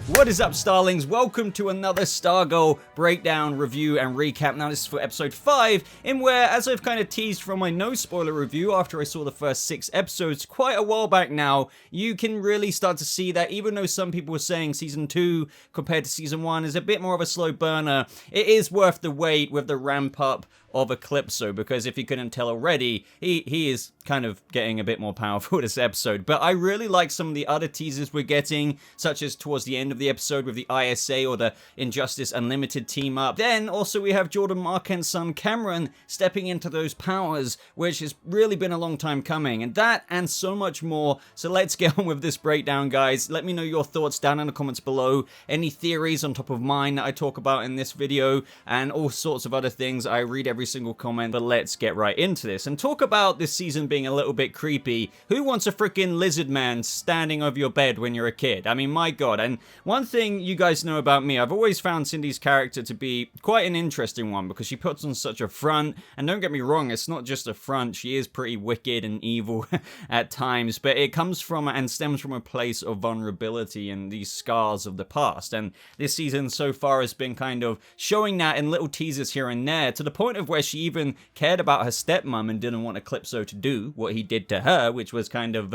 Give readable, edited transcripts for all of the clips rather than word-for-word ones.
What is up, Starlings? Welcome to another Stargirl breakdown, review, and recap. Now, this is for episode 5, in where, as I've kind of teased from my no-spoiler review after I saw the first 6 episodes quite a while back now, you can really start to see that even though some people were saying Season 2 compared to Season 1 is a bit more of a slow burner, it is worth the wait with the ramp-up of Eclipso, because if you couldn't tell already, he is kind of getting a bit more powerful this episode. But I really like some of the other teasers we're getting, such as towards the end of the episode with the ISA or the Injustice Unlimited team up. Then also we have Jordan Markent's son Cameron stepping into those powers, which has really been a long time coming, and that and so much more. So let's get on with this breakdown, guys. Let me know your thoughts down in the comments below, any theories on top of mine that I talk about in this video, and all sorts of other things. I read every single comment, but let's get right into this and talk about this season being a little bit creepy. Who wants a freaking lizard man standing over your bed when you're a kid? I mean, my god. And one thing you guys know about me, I've always found Cindy's character to be quite an interesting one, because she puts on such a front, and don't get me wrong, it's not just a front, she is pretty wicked and evil at times, but it comes from and stems from a place of vulnerability and these scars of the past. And this season so far has been kind of showing that in little teasers here and there, to the point of where she even cared about her stepmom and didn't want Eclipso to do what he did to her, which was kind of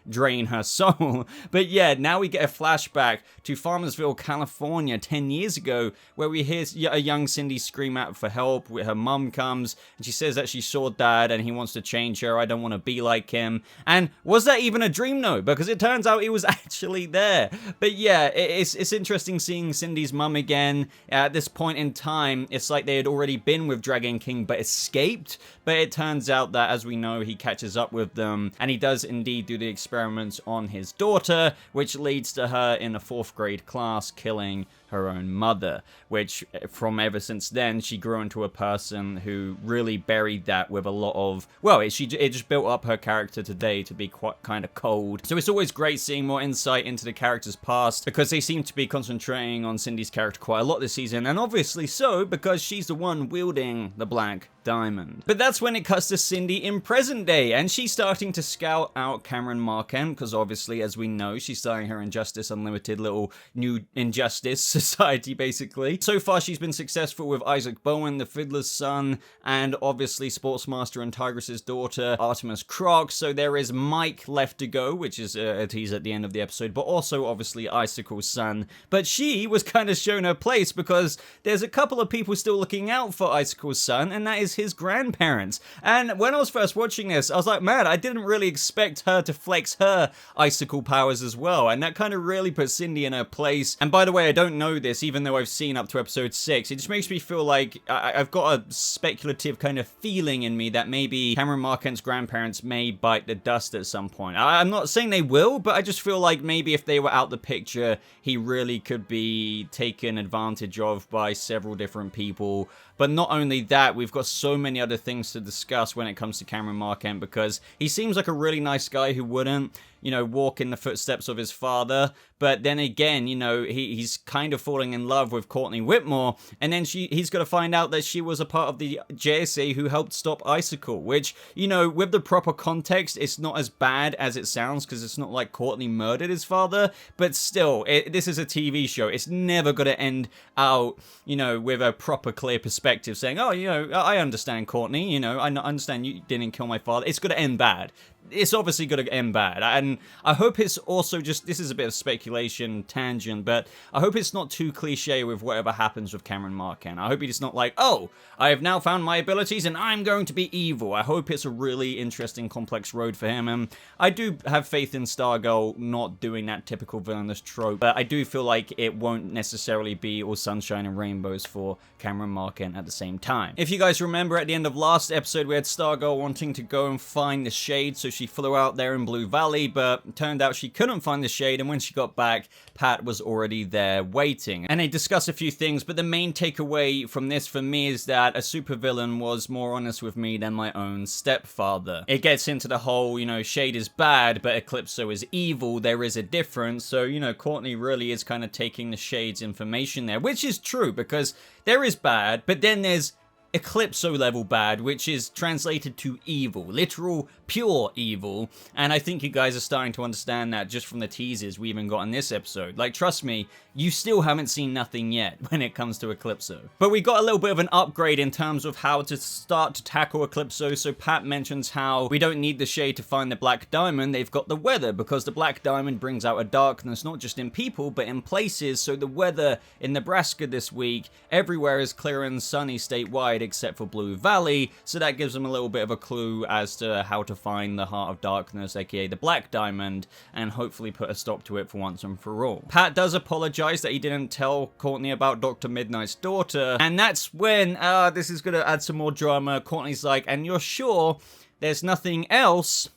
drain her soul. But yeah, now we get a flashback to Farmersville, California 10 years ago, where we hear a young Cindy scream out for help. Her mum comes and she says that she saw dad and he wants to change her. I don't want to be like him. And was that even a dream? No, because it turns out he was actually there. But yeah, it's interesting seeing Cindy's mum again. At this point in time, it's like they had already been with Dragon King but escaped. But it turns out that, as we know, he catches up with them, and he does indeed do the experiments on his daughter, which leads to her in a 4th grade class killing her own mother, which from ever since then she grew into a person who really buried that with a lot of, well, it just built up her character today to be quite kind of cold. So it's always great seeing more insight into the character's past, because they seem to be concentrating on Cindy's character quite a lot this season, and obviously so, because she's the one wielding the Black Diamond. But that's when it cuts to Cindy in present day, and she's starting to scout out Cameron Markent, because obviously, as we know, she's starting her Injustice Unlimited little new Injustice society, basically. So far, she's been successful with Isaac Bowen, the Fiddler's son, and obviously Sportsmaster and Tigress's daughter, Artemis Croc. So there is Mike left to go, which is a tease at the end of the episode, but also obviously Icicle's son. But she was kind of shown her place, because there's a couple of people still looking out for Icicle's son, and that is his grandparents. And when I was first watching this, I was like, man, I didn't really expect her to flex her icicle powers as well, and that kind of really put Cindy in her place. And by the way, I don't know this, even though I've seen up to episode 6, it just makes me feel like I've got a speculative kind of feeling in me that maybe Cameron Markent's grandparents may bite the dust at some point. I'm not saying they will, but I just feel like maybe if they were out the picture, he really could be taken advantage of by several different people. But not only that, we've got so many other things to discuss when it comes to Cameron Markent, because he seems like a really nice guy who wouldn't, you know, walk in the footsteps of his father. But then again, you know, he's kind of falling in love with Courtney Whitmore, and then he's got to find out that she was a part of the JSA who helped stop Icicle, which, you know, with the proper context, it's not as bad as it sounds, because it's not like Courtney murdered his father, but still, this is a TV show. It's never going to end out, you know, with a proper clear perspective saying, oh, you know, I understand, Courtney, you know, I understand you didn't kill my father. It's going to end bad. It's obviously going to end bad, and I hope it's also just, this is a bit of speculation tangent, but I hope it's not too cliche with whatever happens with Cameron Markent. I hope he's not like, oh, I have now found my abilities and I'm going to be evil. I hope it's a really interesting, complex road for him, and I do have faith in Stargirl not doing that typical villainous trope, but I do feel like it won't necessarily be all sunshine and rainbows for Cameron Markent at the same time. If you guys remember, at the end of last episode, we had Stargirl wanting to go and find the Shade, so she flew out there in Blue Valley, but turned out she couldn't find the Shade, and when she got back, Pat was already there waiting. And they discuss a few things, but the main takeaway from this for me is that a supervillain was more honest with me than my own stepfather. It gets into the whole, you know, Shade is bad, but Eclipso is evil. There is a difference. So, you know, Courtney really is kind of taking the Shade's information there, which is true, because there is bad, but then there's Eclipso level bad, which is translated to evil, literal, pure evil, and I think you guys are starting to understand that just from the teasers we even got in this episode. Like, trust me, you still haven't seen nothing yet when it comes to Eclipso. But we got a little bit of an upgrade in terms of how to start to tackle Eclipso, so Pat mentions how we don't need the shade to find the Black Diamond, they've got the weather, because the Black Diamond brings out a darkness not just in people, but in places, so the weather in Nebraska this week, everywhere is clear and sunny statewide, except for Blue Valley, so that gives them a little bit of a clue as to how to find the Heart of Darkness, aka the Black Diamond, and hopefully put a stop to it for once and for all. Pat does apologize that he didn't tell Courtney about Dr. Midnight's daughter, and that's when, this is gonna add some more drama. Courtney's like, and you're sure there's nothing else?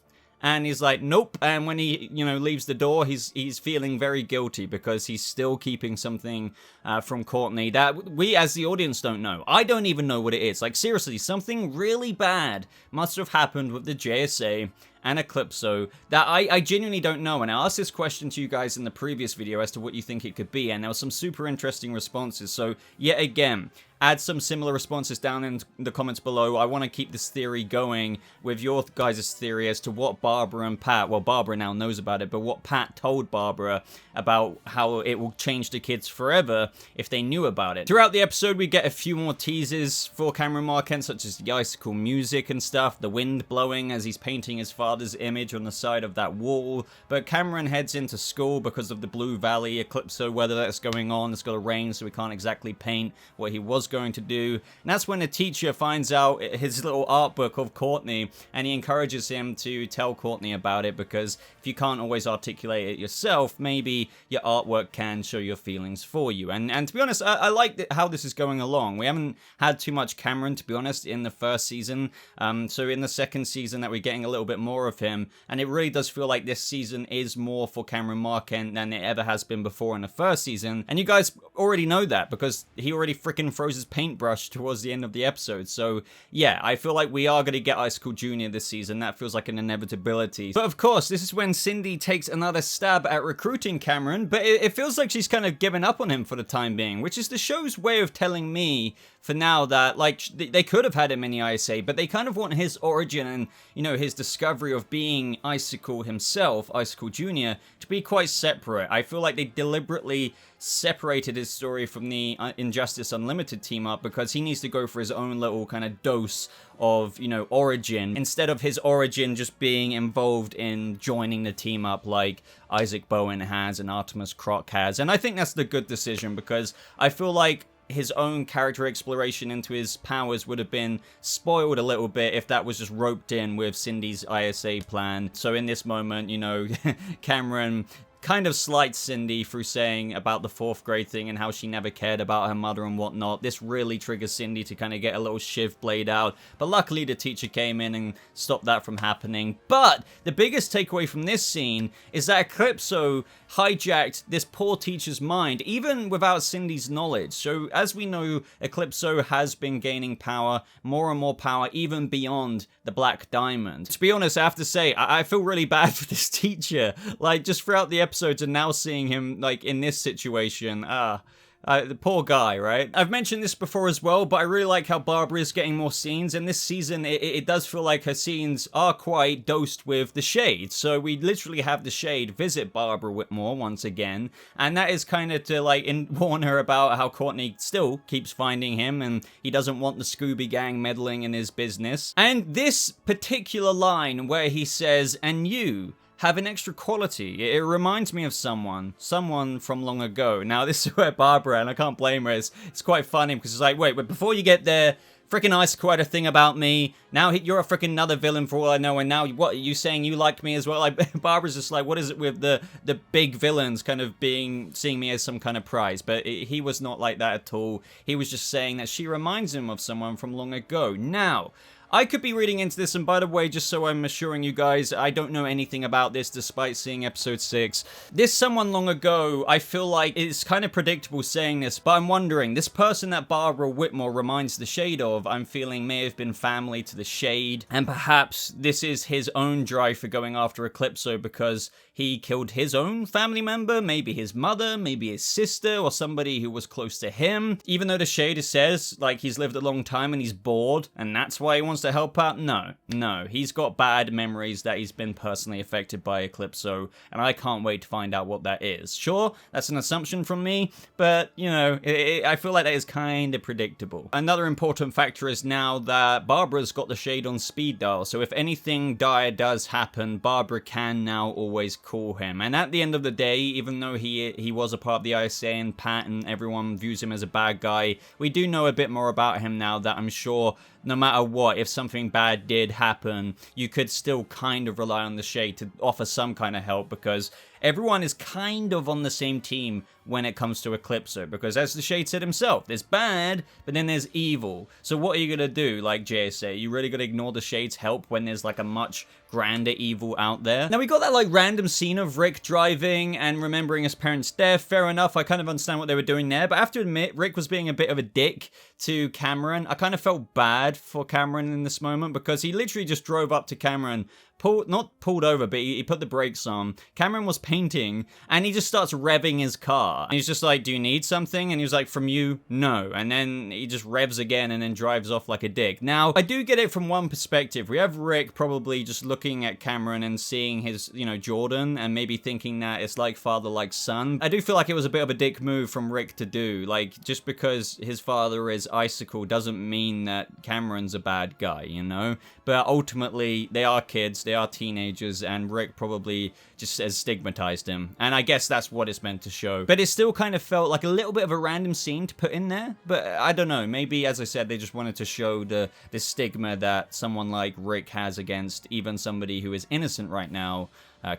And he's like, nope. And when he, leaves the door, he's feeling very guilty because he's still keeping something from Courtney that we as the audience don't know. I don't even know what it is. Like, seriously, something really bad must have happened with the JSA and Eclipso that I genuinely don't know. And I asked this question to you guys in the previous video as to what you think it could be, and there were some super interesting responses. So yet again, add some similar responses down in the comments below. I want to keep this theory going with your guys' theory as to what Barbara and Pat, well, Barbara now knows about it, but what Pat told Barbara about how it will change the kids forever if they knew about it. Throughout the episode, we get a few more teases for Cameron Marquand, such as the icicle music and stuff, the wind blowing as he's painting his father's image on the side of that wall. But Cameron heads into school because of the Blue Valley Eclipso weather that's going on. It's got to rain, so he can't exactly paint what he was going to do. And that's when the teacher finds out his little art book of Courtney, and he encourages him to tell Courtney about it, because if you can't always articulate it yourself, maybe your artwork can show your feelings for you. And to be honest, I like how this is going along. We haven't had too much Cameron, to be honest, in the first season. So in the second season that we're getting a little bit more of him, and it really does feel like this season is more for Cameron Marquand than it ever has been before in the first season. And you guys already know that because he already freaking froze his paintbrush towards the end of the episode. So yeah, I feel like we are going to get Icicle Jr. this season. That feels like an inevitability. But of course, this is when Cindy takes another stab at recruiting Cameron, but it feels like she's kind of given up on him for the time being, which is the show's way of telling me for now that, like, they could have had him in the ISA, but they kind of want his origin and, his discovery of being Icicle himself, Icicle Jr., to be quite separate. I feel like they deliberately separated his story from the Injustice Unlimited team up because he needs to go for his own little kind of dose of, origin, instead of his origin just being involved in joining the team up like Isaac Bowen has and Artemis Croc has. And I think that's the good decision, because I feel like his own character exploration into his powers would have been spoiled a little bit if that was just roped in with Cindy's ISA plan. So in this moment, Cameron kind of slights Cindy through saying about the 4th grade thing and how she never cared about her mother and whatnot. This really triggers Cindy to kind of get a little shiv blade out, but luckily the teacher came in and stopped that from happening. But the biggest takeaway from this scene is that Eclipso hijacked this poor teacher's mind, even without Cindy's knowledge. So as we know, Eclipso has been gaining power, more and more power, even beyond the Black Diamond. To be honest, I have to say, I feel really bad for this teacher. Like, just throughout the episodes and now seeing him, like, in this situation, the poor guy, right? I've mentioned this before as well, but I really like how Barbara is getting more scenes, and this season, it does feel like her scenes are quite dosed with the Shade. So we literally have the Shade visit Barbara Whitmore once again, and that is kind of to, like, warn her about how Courtney still keeps finding him, and he doesn't want the Scooby Gang meddling in his business. And this particular line where he says, "and you have an extra quality. It reminds me of someone from long ago." Now, this is where Barbara, and I can't blame her, it's quite funny because it's like, wait, but before you get there, freaking Icicle had a thing about me. Now you're a freaking another villain for all I know, and now what, are you saying you liked me as well? Like, Barbara's just like, what is it with the big villains kind of seeing me as some kind of prize? But he was not like that at all. He was just saying that she reminds him of someone from long ago. Now, I could be reading into this, and by the way, just so I'm assuring you guys, I don't know anything about this despite seeing episode 6. This someone long ago, I feel like it's kind of predictable saying this, but I'm wondering, this person that Barbara Whitmore reminds the Shade of, I'm feeling may have been family to the Shade, and perhaps this is his own drive for going after Eclipso because he killed his own family member, maybe his mother, maybe his sister, or somebody who was close to him. Even though the Shade says, like, he's lived a long time and he's bored, and that's why he wants to help out. No, he's got bad memories that he's been personally affected by Eclipso, and I can't wait to find out what that is. Sure, that's an assumption from me, but, you know, I feel like that is kind of predictable. Another important factor is now that Barbara's got the Shade on speed dial, so if anything dire does happen, Barbara can now always call him. And at the end of the day, even though he was a part of the ISA and Pat and everyone views him as a bad guy, we do know a bit more about him now that I'm sure no matter what, if something bad did happen, you could still kind of rely on the Shade to offer some kind of help, because everyone is kind of on the same team when it comes to Eclipso, because as the Shade said himself, there's bad, but then there's evil. So what are you gonna do, like JSA? You really gonna ignore the Shade's help when there's like a much grander evil out there? Now we got that like random scene of Rick driving and remembering his parents' death. Fair enough, I kind of understand what they were doing there, but I have to admit, Rick was being a bit of a dick to Cameron. I kind of felt bad for Cameron in this moment, because he literally just drove up to Cameron, not pulled over, but he put the brakes on. Cameron was painting, and he just starts revving his car. And he's just like, do you need something? And he was like, from you, no. And then he just revs again and then drives off like a dick. Now, I do get it from one perspective. We have Rick probably just looking at Cameron and seeing his, you know, Jordan, and maybe thinking that it's like father, like son. I do feel like it was a bit of a dick move from Rick to do. Like, just because his father is Icicle doesn't mean that Cameron's a bad guy, you know? But ultimately, they are kids, they are teenagers, and Rick probably just has stigmatized him. And I guess that's what it's meant to show. But it still kind of felt like a little bit of a random scene to put in there. But I don't know, maybe, as I said, they just wanted to show the stigma that someone like Rick has against even somebody who is innocent right now,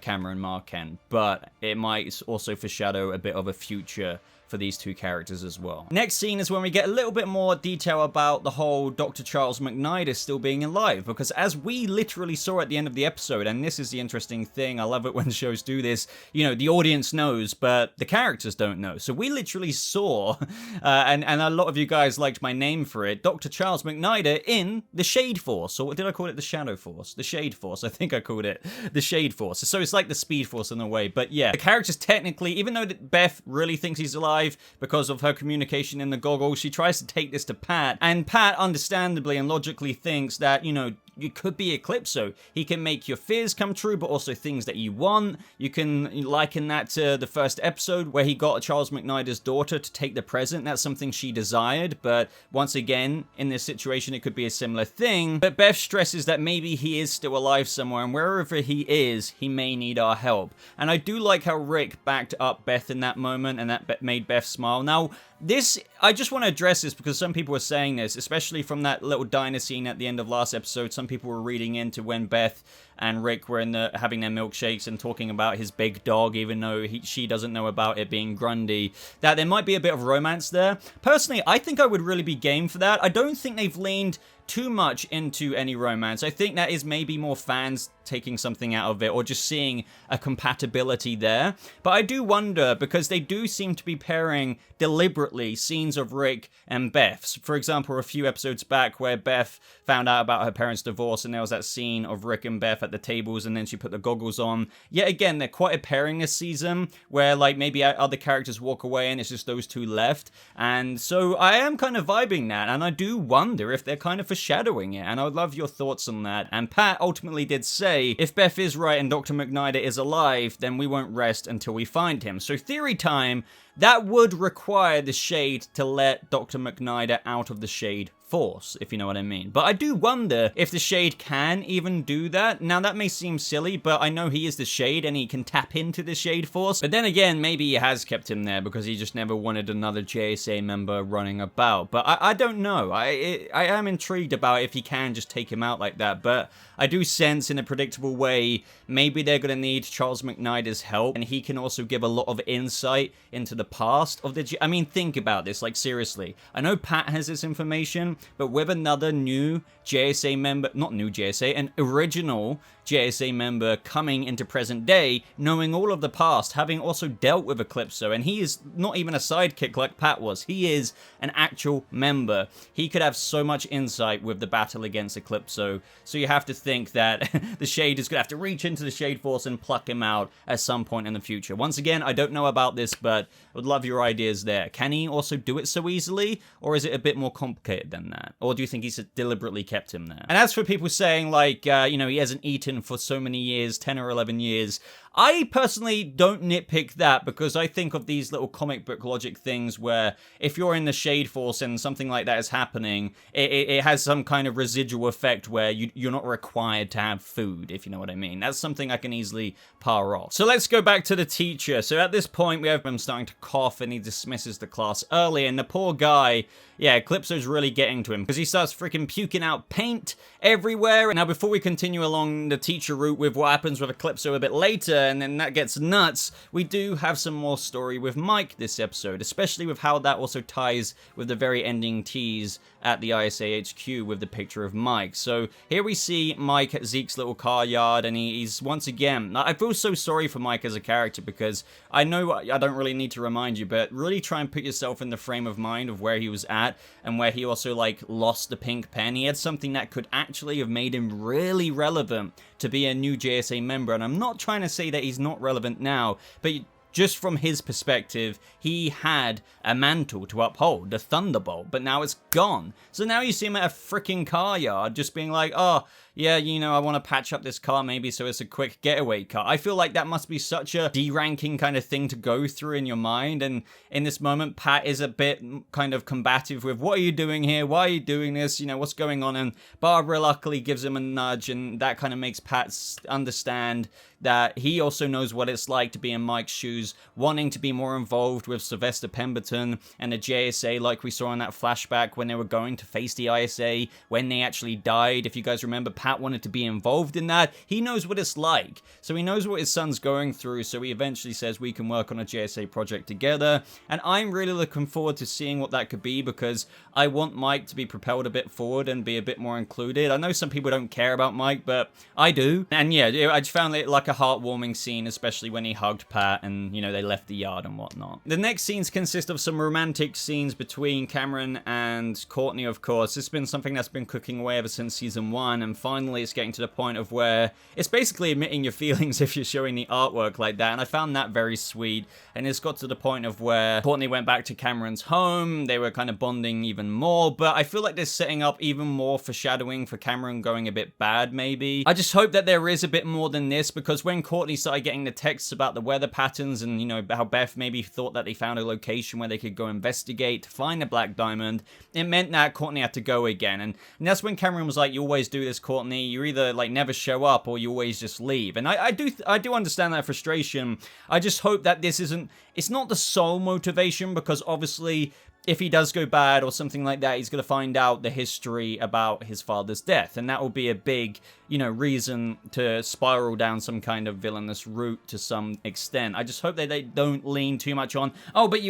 Cameron Marquand. But it might also foreshadow a bit of a future for these two characters as well. Next scene is when we get a little bit more detail about the whole Dr. Charles McNider still being alive, because as we literally saw at the end of the episode, and this is the interesting thing, I love it when shows do this, you know, the audience knows, but the characters don't know. So we literally saw, and a lot of you guys liked my name for it, Dr. Charles McNider in the Shade Force, or did I call it the Shadow Force? The Shade Force, I think I called it the Shade Force. So it's like the Speed Force in a way, but yeah, the characters technically, even though Beth really thinks he's alive, because of her communication in the goggles, she tries to take this to Pat, and Pat understandably and logically thinks that, you know, it could be Eclipso. He can make your fears come true, but also things that you want. You can liken that to the first episode where he got Charles McNider's daughter to take the present. That's something she desired, but once again, in this situation, it could be a similar thing. But Beth stresses that maybe he is still alive somewhere, and wherever he is, he may need our help. And I do like how Rick backed up Beth in that moment, and that made Beth smile. Now, this, I just want to address this because some people were saying this, especially from that little diner scene at the end of last episode. Some people were reading into when Beth and Rick were having their milkshakes and talking about his big dog, even though she doesn't know about it being Grundy, that there might be a bit of romance there. Personally, I think I would really be game for that. I don't think they've leaned too much into any romance. I think that is maybe more fans taking something out of it, or just seeing a compatibility there. But I do wonder, because they do seem to be pairing deliberately scenes of Rick and Beth. For example, a few episodes back where Beth found out about her parents' divorce, and there was that scene of Rick and Beth at the tables, and then she put the goggles on. Yet again, they're quite a pairing this season, where like maybe other characters walk away and it's just those two left. And so I am kind of vibing that, and I do wonder if they're kind of foreshadowing it, and I would love your thoughts on that. And Pat ultimately did say, if Beth is right and Dr. McNider is alive, then we won't rest until we find him. So theory time, that would require the Shade to let Dr. McNider out of the Shade Force, if you know what I mean. But I do wonder if the Shade can even do that. Now, that may seem silly, but I know he is the Shade and he can tap into the Shade Force. But then again, maybe he has kept him there because he just never wanted another JSA member running about. But I don't know. I am intrigued about if he can just take him out like that. But I do sense in a predictable way, maybe they're going to need Charles McNider's help, and he can also give a lot of insight into the past of the... I mean, think about this, like, seriously. I know Pat has this information, but with another new JSA member, not new JSA, an original JSA member coming into present day, knowing all of the past, having also dealt with Eclipso, and he is not even a sidekick like Pat was. He is an actual member. He could have so much insight with the battle against Eclipso, so you have to think that the Shade is going to have to reach into the Shade Force and pluck him out at some point in the future. Once again, I don't know about this, but I would love your ideas there. Can he also do it so easily, or is it a bit more complicated than that? Or do you think he's deliberately kept him there? And as for people saying, like, he hasn't eaten for so many years, 10 or 11 years, I personally don't nitpick that, because I think of these little comic book logic things where if you're in the Shade Force and something like that is happening, it has some kind of residual effect where you're not required to have food, if you know what I mean. That's something I can easily power off. So let's go back to the teacher. So at this point, we have him starting to cough, and he dismisses the class early, and the poor guy, yeah, Eclipso's really getting to him, because he starts freaking puking out paint everywhere. Now, before we continue along the teacher route with what happens with Eclipso a bit later, and then that gets nuts, we do have some more story with Mike this episode, especially with how that also ties with the very ending tease at the ISA HQ with the picture of Mike. So here we see Mike at Zeke's little car yard, and he's once again, I feel so sorry for Mike as a character, because I know I don't really need to remind you, but really try and put yourself in the frame of mind of where he was at, and where he also like lost the pink pen. He had something that could actually have made him really relevant to be a new JSA member, and I'm not trying to say that he's not relevant now, but just from his perspective, he had a mantle to uphold, the Thunderbolt, but now it's gone. So now you see him at a freaking car yard just being like, oh, yeah, I want to patch up this car maybe so it's a quick getaway car. I feel like that must be such a deranking kind of thing to go through in your mind, and in this moment, Pat is a bit kind of combative with, what are you doing here? Why are you doing this? What's going on? And Barbara luckily gives him a nudge, and that kind of makes Pat understand that he also knows what it's like to be in Mike's shoes, wanting to be more involved with Sylvester Pemberton and the JSA, like we saw in that flashback when they were going to face the ISA, when they actually died. If you guys remember, Pat wanted to be involved in that. He knows what it's like. So he knows what his son's going through, so he eventually says we can work on a JSA project together. And I'm really looking forward to seeing what that could be, because I want Mike to be propelled a bit forward and be a bit more included. I know some people don't care about Mike, but I do. And yeah, I just found it like a heartwarming scene, especially when he hugged Pat and, they left the yard and whatnot. The next scenes consist of some romantic scenes between Cameron and Courtney, of course. It's been something that's been cooking away ever since season 1, and finally it's getting to the point of where it's basically admitting your feelings if you're showing the artwork like that, and I found that very sweet. And it's got to the point of where Courtney went back to Cameron's home, they were kind of bonding even more, but I feel like they're setting up even more foreshadowing for Cameron going a bit bad, maybe. I just hope that there is a bit more than this, because when Courtney started getting the texts about the weather patterns and, how Beth maybe thought that they found a location where they could go investigate to find the Black Diamond, it meant that Courtney had to go again. And that's when Cameron was like, you always do this, Courtney. You either never show up or you always just leave. And I do understand that frustration. I just hope that this isn't, it's not the sole motivation, because obviously if he does go bad or something like that, he's going to find out the history about his father's death. And that will be a big, reason to spiral down some kind of villainous route to some extent. I just hope that they don't lean too much on, oh, but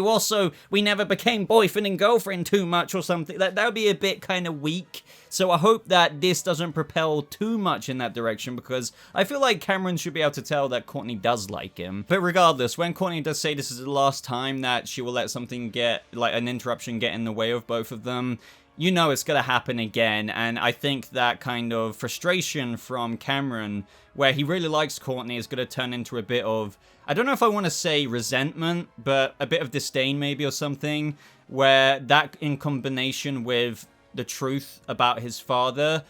we never became boyfriend and girlfriend too much or something. That would be a bit kind of weak. So I hope that this doesn't propel too much in that direction, because I feel like Cameron should be able to tell that Courtney does like him. But regardless, when Courtney does say this is the last time that she will let something get, an interruption get in the way of both of them, it's going to happen again. And I think that kind of frustration from Cameron, where he really likes Courtney, is going to turn into a bit of, I don't know if I want to say resentment, but a bit of disdain maybe or something, where that in combination with the truth about his father,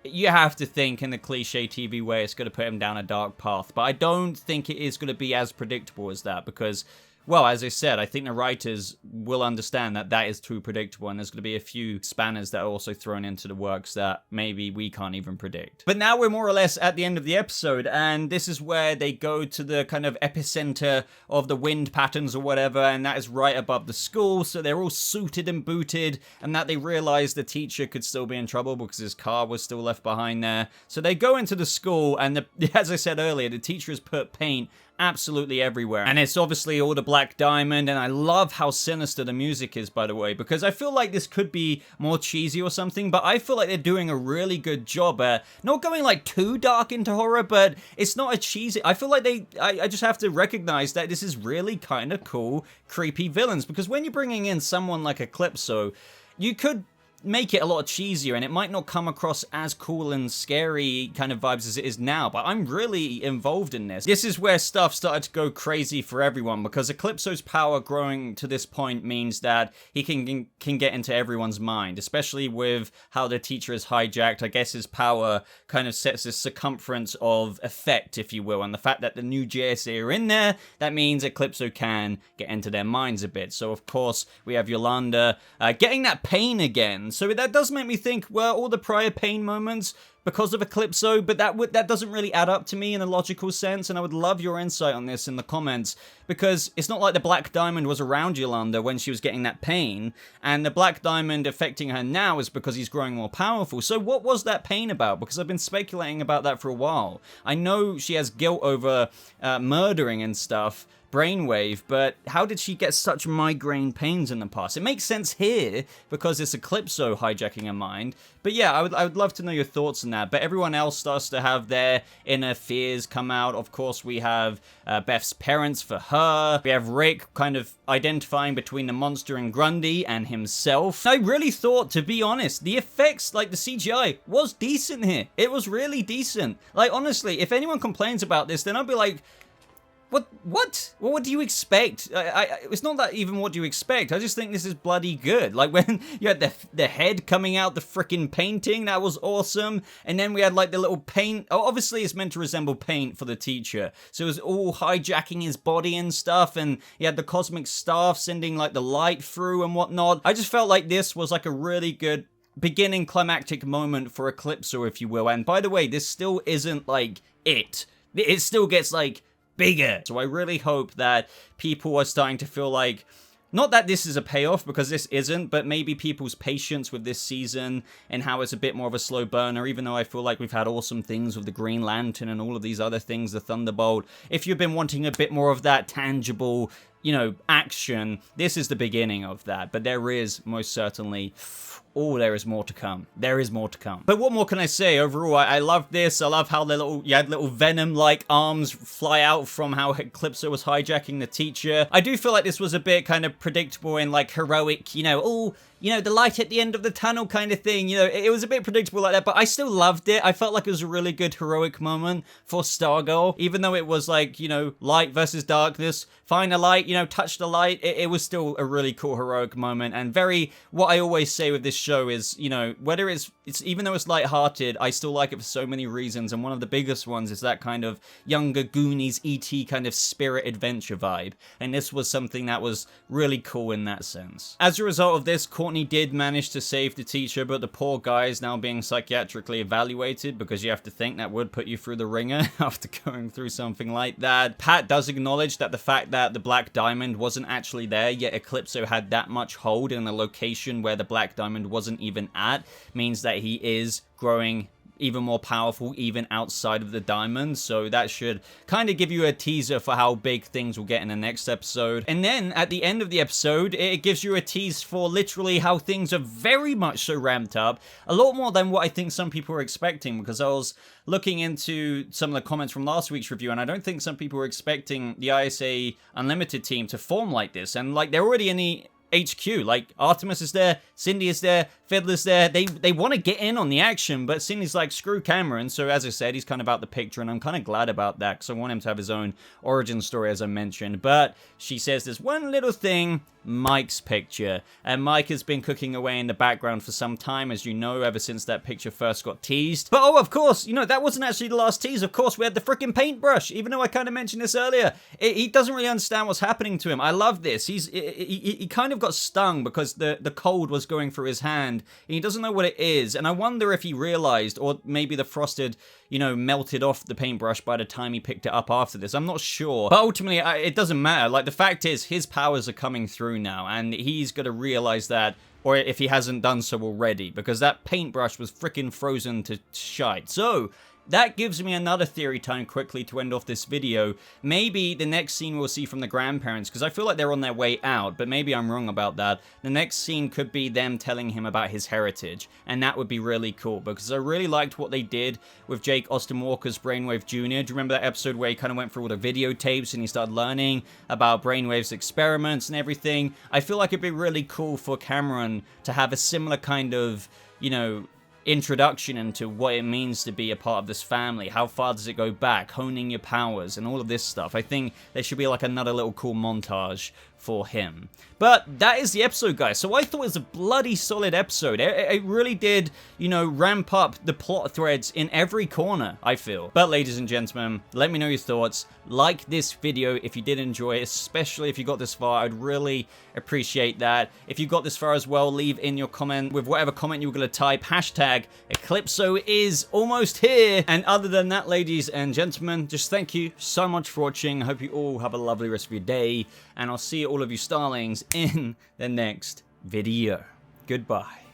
you have to think in the cliche TV way it's going to put him down a dark path. But I don't think it is going to be as predictable as that, because, well, as I said, I think the writers will understand that that is too predictable, and there's going to be a few spanners that are also thrown into the works that maybe we can't even predict. But now we're more or less at the end of the episode, and this is where they go to the kind of epicenter of the wind patterns or whatever, and that is right above the school, so they're all suited and booted, and that they realize the teacher could still be in trouble because his car was still left behind there. So they go into the school, and as I said earlier, the teacher has put paint absolutely everywhere, and it's obviously all the Black Diamond, and I love how sinister the music is, by the way, because I feel like this could be more cheesy or something, but I feel like they're doing a really good job at not going like too dark into horror, but it's not a cheesy. I feel like I just have to recognize that this is really kind of cool, creepy villains, because when you're bringing in someone like Eclipso, you could make it a lot cheesier and it might not come across as cool and scary kind of vibes as it is now, but I'm really involved in this. This is where stuff started to go crazy for everyone, because Eclipso's power growing to this point means that he can get into everyone's mind, especially with how the teacher is hijacked. I guess his power kind of sets this circumference of effect, if you will, and the fact that the new JSA are in there, that means Eclipso can get into their minds a bit. So of course we have Yolanda getting that pain again. So that does make me think, well, all the prior pain moments because of Eclipso, but that doesn't really add up to me in a logical sense, and I would love your insight on this in the comments, because it's not like the Black Diamond was around Yolanda when she was getting that pain, and the Black Diamond affecting her now is because he's growing more powerful. So what was that pain about? Because I've been speculating about that for a while. I know she has guilt over murdering and stuff, Brainwave, but how did she get such migraine pains in the past? It makes sense here because it's Eclipso hijacking her mind, but yeah, I would love to know your thoughts on that. But everyone else starts to have their inner fears come out. Of course, we have Beth's parents for her. We have Rick kind of identifying between the monster and Grundy and himself. I really thought, to be honest, the effects, like the CGI, was decent here. It was really decent. Like, honestly, if anyone complains about this, then I'll be like, What? Well, what do you expect? It's not that even what do you expect. I just think this is bloody good. Like when you had the head coming out the freaking painting, that was awesome. And then we had like the little paint. Oh, obviously it's meant to resemble paint for the teacher. So it was all hijacking his body and stuff. And he had the cosmic staff sending like the light through and whatnot. I just felt like this was like a really good beginning climactic moment for Eclipso, if you will. And by the way, this still isn't like it. It still gets like bigger. So I really hope that people are starting to feel like, not that this is a payoff, because this isn't, but maybe people's patience with this season and how it's a bit more of a slow burner, even though I feel like we've had awesome things with the Green Lantern and all of these other things, the Thunderbolt. If you've been wanting a bit more of that tangible, you know, action, this is the beginning of that. But there is most certainly, there is more to come. There is more to come. But what more can I say? Overall, I love this. I love how you had little Venom-like arms fly out from how Eclipso was hijacking the teacher. I do feel like this was a bit kind of predictable and like heroic, you know, the light at the end of the tunnel kind of thing. You know, it was a bit predictable like that, but I still loved it. I felt like it was a really good heroic moment for Stargirl, even though it was like, you know, light versus darkness. Find the light, you know, touch the light. It was still a really cool heroic moment, and what I always say with this show is, you know, whether it's even though it's lighthearted, I still like it for so many reasons, and one of the biggest ones is that kind of younger Goonies, E.T. kind of spirit adventure vibe, and this was something that was really cool in that sense. As a result of this, Courtney did manage to save the teacher, but the poor guy is now being psychiatrically evaluated, because you have to think that would put you through the ringer after going through something like that. Pat does acknowledge that the fact that the Black Diamond wasn't actually there, yet Eclipso had that much hold in a location where the Black Diamond wasn't even at, means that he is growing even more powerful even outside of the diamond. So that should kind of give you a teaser for how big things will get in the next episode. And then at the end of the episode, it gives you a tease for literally how things are very much so ramped up, a lot more than what I think some people were expecting, because I was looking into some of the comments from last week's review, and I don't think some people were expecting the ISA Unlimited team to form like this. And like, they're already in the HQ. Like, Artemis is there, Cindy is there, Fiddler's there. They want to get in on the action, but Cindy's like, screw Cameron. So as I said, he's kind of out the picture, and I'm kind of glad about that, because I want him to have his own origin story, as I mentioned. But she says there's one little thing, Mike's picture. And Mike has been cooking away in the background for some time, as you know, ever since that picture first got teased. But oh, of course, you know, that wasn't actually the last tease. Of course, we had the freaking paintbrush, even though I kind of mentioned this earlier. He doesn't really understand what's happening to him. I love this. He kind of got stung because the cold was going through his hand, and he doesn't know what it is. And I wonder if he realized, or maybe the frosted, you know, melted off the paintbrush by the time he picked it up after this. I'm not sure. But ultimately, it doesn't matter. Like, the fact is, his powers are coming through now, and he's got to realize that, or if he hasn't done so already, because that paintbrush was freaking frozen to shite. So that gives me another theory time quickly to end off this video. Maybe the next scene we'll see from the grandparents, because I feel like they're on their way out, but maybe I'm wrong about that. The next scene could be them telling him about his heritage, and that would be really cool, because I really liked what they did with Jake Austin Walker's Brainwave Jr. Do you remember that episode where he kind of went through all the videotapes and he started learning about Brainwave's experiments and everything? I feel like it'd be really cool for Cameron to have a similar kind of, you know, introduction into what it means to be a part of this family. How far does it go back? Honing your powers and all of this stuff. I think there should be like another little cool montage for him. But that is the episode, guys. So I thought it was a bloody solid episode. It really did, you know, ramp up the plot threads in every corner, I feel. But ladies and gentlemen, let me know your thoughts. Like this video if you did enjoy it, especially if you got this far. I'd really appreciate that. If you got this far as well, leave in your comment with whatever comment you were going to type. Hashtag Eclipso is almost here. And other than that, ladies and gentlemen, just thank you so much for watching. I hope you all have a lovely rest of your day. And I'll see all of you starlings in the next video. Goodbye.